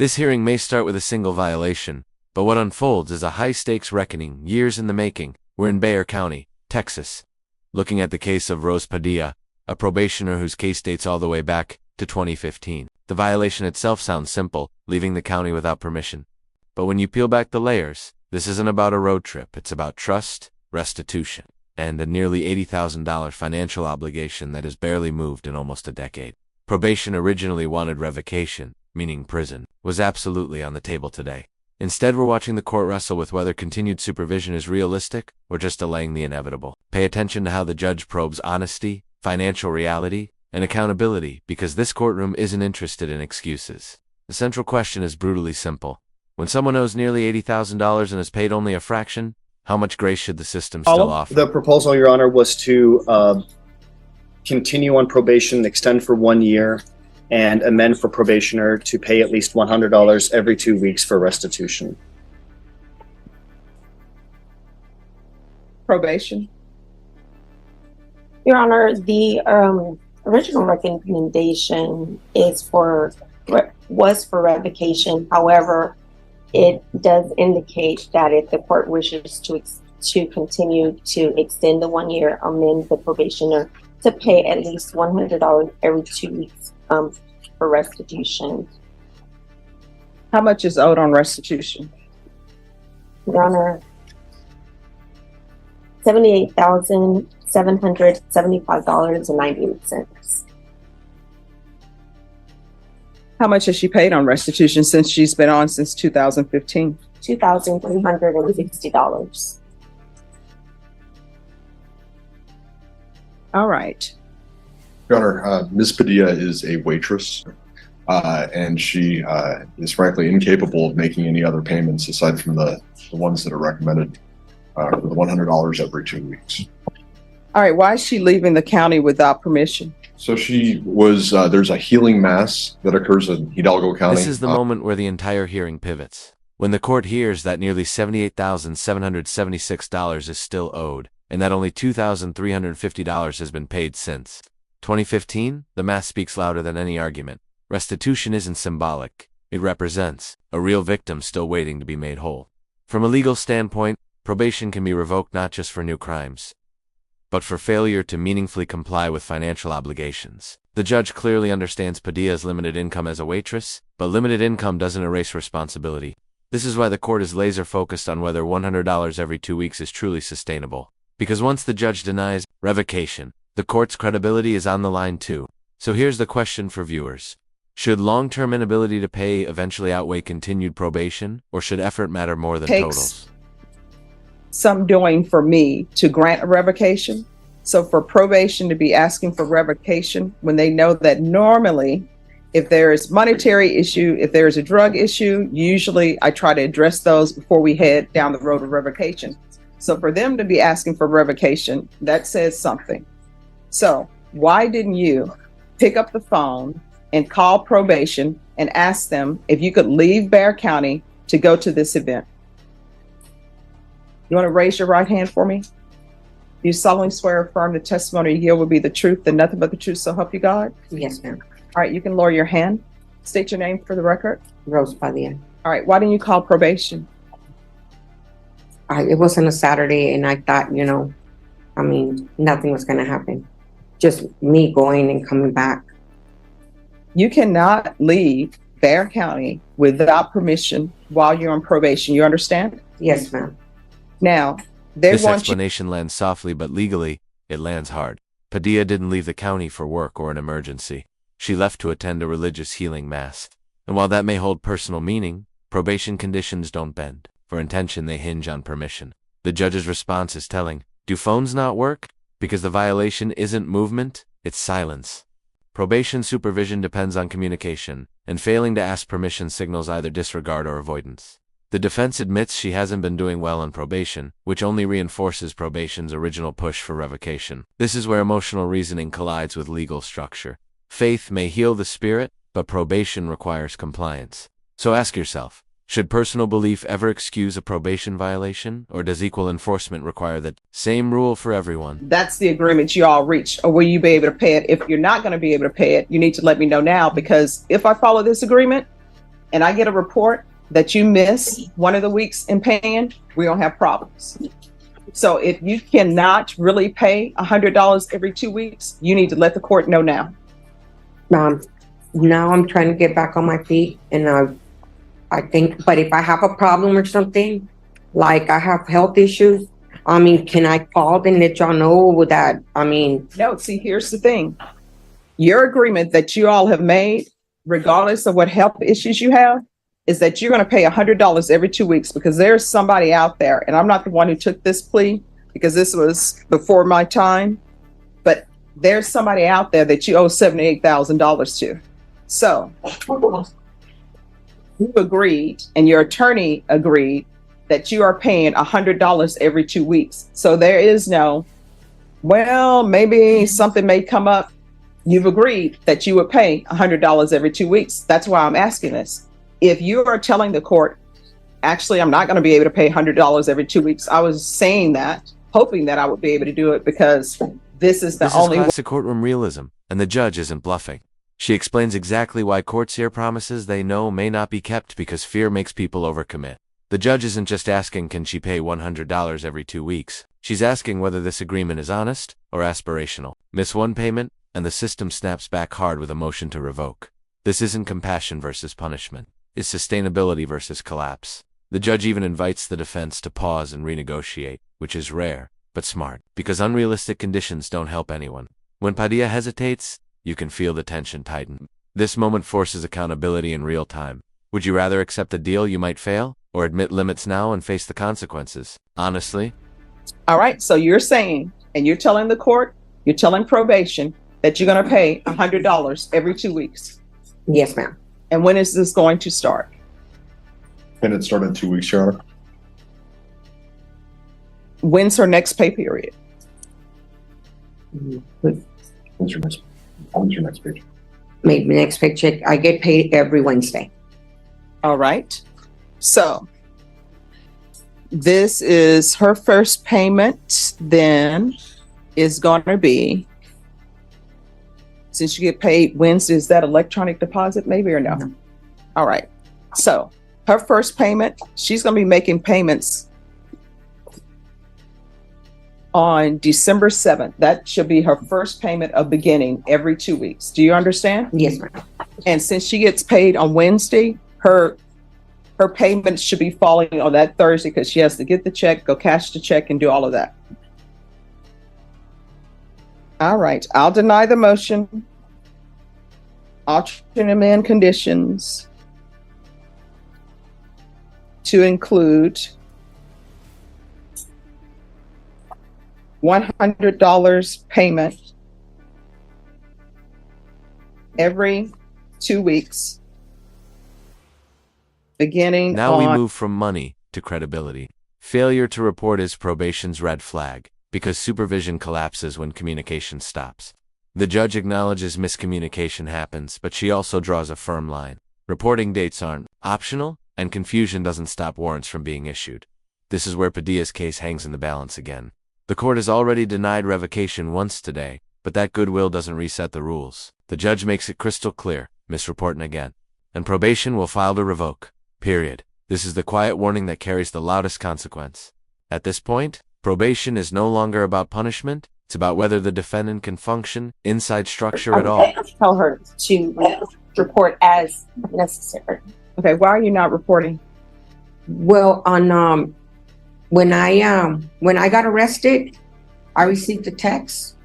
This hearing may start with a single violation, but what unfolds is a high-stakes reckoning, years in the making. We're in Bexar County, Texas, looking at the case of Rose Padilla, a probationer whose case dates all the way back to 2015. The violation itself sounds simple, leaving the county without permission. But when you peel back the layers, this isn't about a road trip. It's about trust, restitution, and a nearly $80,000 financial obligation that has barely moved in almost a decade. Probation originally wanted revocation, meaning prison, was absolutely on the table today. Instead, we're watching the court wrestle with whether continued supervision is realistic or just delaying the inevitable. Pay attention to how the judge probes honesty, financial reality, and accountability, because this courtroom isn't interested in excuses. The central question is brutally simple. When someone owes nearly $80,000 and is paid only a fraction, how much grace should the system still offer? The proposal, Your Honor, was to continue on probation, extend for 1 year, and amend for probationer to pay at least $100 every 2 weeks for restitution. Probation. Your Honor, the original recommendation was for revocation. However, it does indicate that if the court wishes to continue to extend the 1 year, amend the probationer to pay at least $100 every 2 weeks for restitution. How much is owed on restitution? Your Honor, $78,775.98. How much has she paid on restitution since she's been on since 2015? $2,360. All right. Your Honor, Ms. Padilla is a waitress, and she is frankly incapable of making any other payments aside from the ones that are recommended for the $100 every 2 weeks. All right. Why is she leaving the county without permission? So she was, there's a healing mass that occurs in Hidalgo County. This is the moment where the entire hearing pivots. When the court hears that nearly $78,776 is still owed, and that only $2,350 has been paid since 2015, the math speaks louder than any argument. Restitution isn't symbolic. It represents a real victim still waiting to be made whole. From a legal standpoint, probation can be revoked not just for new crimes, but for failure to meaningfully comply with financial obligations. The judge clearly understands Padilla's limited income as a waitress, but limited income doesn't erase responsibility. This is why the court is laser-focused on whether $100 every 2 weeks is truly sustainable. Because once the judge denies revocation, the court's credibility is on the line too. So here's the question for viewers. Should long-term inability to pay eventually outweigh continued probation, or should effort matter more than totals? Some doing for me to grant a revocation. So for probation to be asking for revocation when they know that normally if there is monetary issue, if there is a drug issue, usually I try to address those before we head down the road of revocation. So for them to be asking for revocation, that says something. So why didn't you pick up the phone and call probation and ask them if you could leave Bexar County to go to this event? You want to raise your right hand for me? You solemnly swear or affirm the testimony you give will be the truth and nothing but the truth, so help you God? Yes, ma'am. All right, you can lower your hand. State your name for the record. Rose Padilla. All right, why didn't you call probation? It wasn't a Saturday, and I thought, nothing was going to happen. Just me going and coming back. You cannot leave Bexar County without permission while you're on probation. You understand? Yes, ma'am. Now, this explanation lands softly, but legally, it lands hard. Padilla didn't leave the county for work or an emergency. She left to attend a religious healing mass. And while that may hold personal meaning, probation conditions don't bend. For intention, they hinge on permission. The judge's response is telling. Do phones not work? Because the violation isn't movement, it's silence. Probation supervision depends on communication, and failing to ask permission signals either disregard or avoidance. The defense admits she hasn't been doing well on probation, which only reinforces probation's original push for revocation. This is where emotional reasoning collides with legal structure. Faith may heal the spirit, but probation requires compliance. So ask yourself, should personal belief ever excuse a probation violation, or does equal enforcement require that same rule for everyone? That's the agreement you all reached, or will you be able to pay it? If you're not going to be able to pay it, you need to let me know now, because if I follow this agreement, and I get a report that you miss one of the weeks in paying, we're gonna have problems. So if you cannot really pay $100 every 2 weeks, you need to let the court know now. Now I'm trying to get back on my feet, and I think, but if I have a problem or something, like I have health issues, I mean, can I call and let y'all know that? I mean, No, see, here's the thing. Your agreement that you all have made, regardless of what health issues you have, is that you're going to pay $100 every 2 weeks, because there's somebody out there, and I'm not the one who took this plea because this was before my time, but there's somebody out there that you owe $78,000 to. So you agreed, and your attorney agreed, that you are paying $100 every 2 weeks. So there is no, well, maybe something may come up. You've agreed that you would pay $100 every 2 weeks. That's why I'm asking this. If you are telling the court, actually, I'm not going to be able to pay $100 every 2 weeks, I was saying that, hoping that I would be able to do it, because this is the only This is classic courtroom realism, and the judge isn't bluffing. She explains exactly why courts hear promises they know may not be kept because fear makes people overcommit. The judge isn't just asking, can she pay $100 every 2 weeks? She's asking whether this agreement is honest or aspirational. Miss one payment, and the system snaps back hard with a motion to revoke. This isn't compassion versus punishment. It's sustainability versus collapse. The judge even invites the defense to pause and renegotiate, which is rare, but smart, because unrealistic conditions don't help anyone. When Padilla hesitates, you can feel the tension tighten. This moment forces accountability in real time. Would you rather accept a deal you might fail, or admit limits now and face the consequences? Honestly? All right, so you're saying, and you're telling the court, you're telling probation, that you're going to pay $100 every 2 weeks. yes, ma'am. And when is this going to start? And it started in 2 weeks, Your Honor. When's her next pay period? When's your next page? Maybe next paycheck. I get paid every Wednesday. All right. So this is her first payment, then is going to be, since you get paid Wednesday, is that electronic deposit maybe or no? No. All right. So her first payment, she's going to be making payments on December 7th. That should be her first payment of beginning every 2 weeks. Do you understand? Yes, ma'am. And since she gets paid on Wednesday, her payments should be falling on that Thursday, because she has to get the check, go cash the check, and do all of that. All right, I'll deny the motion. Alternate amend conditions to include $100 payment every 2 weeks, beginning Now on... we move from money to credibility. Failure to report is probation's red flag, because supervision collapses when communication stops. The judge acknowledges miscommunication happens, but she also draws a firm line. Reporting dates aren't optional, and confusion doesn't stop warrants from being issued. This is where Padilla's case hangs in the balance again. The court has already denied revocation once today, but that goodwill doesn't reset the rules. The judge makes it crystal clear, misreporting again. And probation will file to revoke. Period. This is the quiet warning that carries the loudest consequence. At this point, probation is no longer about punishment. It's about whether the defendant can function inside structure at all. Tell her to report as necessary. Okay, why are you not reporting? Well, on when I got arrested, I received a text,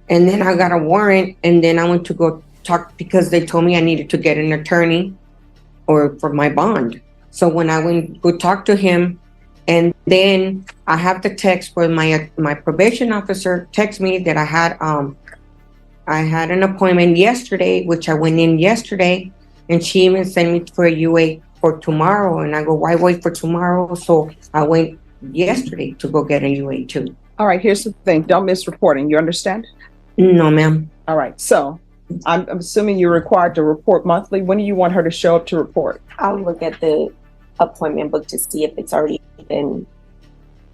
and then I got a warrant, and then I went to go talk because they told me I needed to get an attorney or for my bond. So when I went go talk to him, and then I have the text where my probation officer texted me that I had an appointment yesterday, which I went in yesterday, and she even sent me for a UA for tomorrow. And I go, why wait for tomorrow? So I went yesterday to go get a UA too. All right, here's the thing. Don't miss reporting. You understand? No, ma'am. All right, so I'm assuming you're required to report monthly. When do you want her to show up to report? I'll look at the appointment book to see if it's already been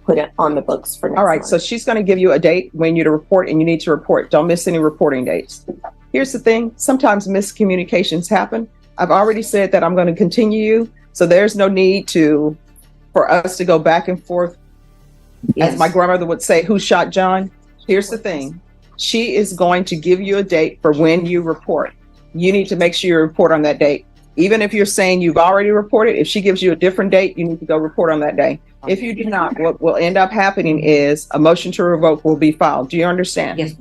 put on the books for next All right, month. so she's going to give you a date when you to report, and you need to report. Don't miss any reporting dates. Here's the thing. Sometimes miscommunications happen, I've already said that I'm going to continue you, so there's no need for us to go back and forth. Yes. As my grandmother would say, who shot John? Here's the thing. She is going to give you a date for when you report. You need to make sure you report on that date. Even if you're saying you've already reported, if she gives you a different date, you need to go report on that day. If you do not, what will end up happening is a motion to revoke will be filed. Do you understand? Yes.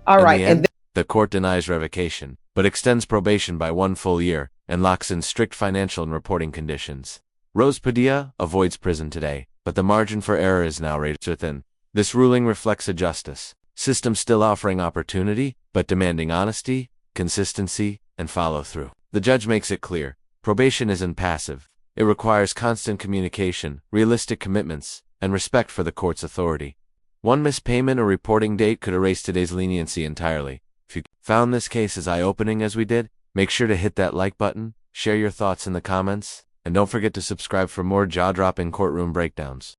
All right. In the end, the court denies revocation, but extends probation by 1 full year and locks in strict financial and reporting conditions. Rose Padilla avoids prison today, but the margin for error is now razor thin. This ruling reflects a justice system still offering opportunity, but demanding honesty, consistency, and follow-through. The judge makes it clear, probation isn't passive. It requires constant communication, realistic commitments, and respect for the court's authority. One missed payment or reporting date could erase today's leniency entirely. If you found this case as eye-opening as we did, make sure to hit that like button, share your thoughts in the comments, and don't forget to subscribe for more jaw-dropping courtroom breakdowns.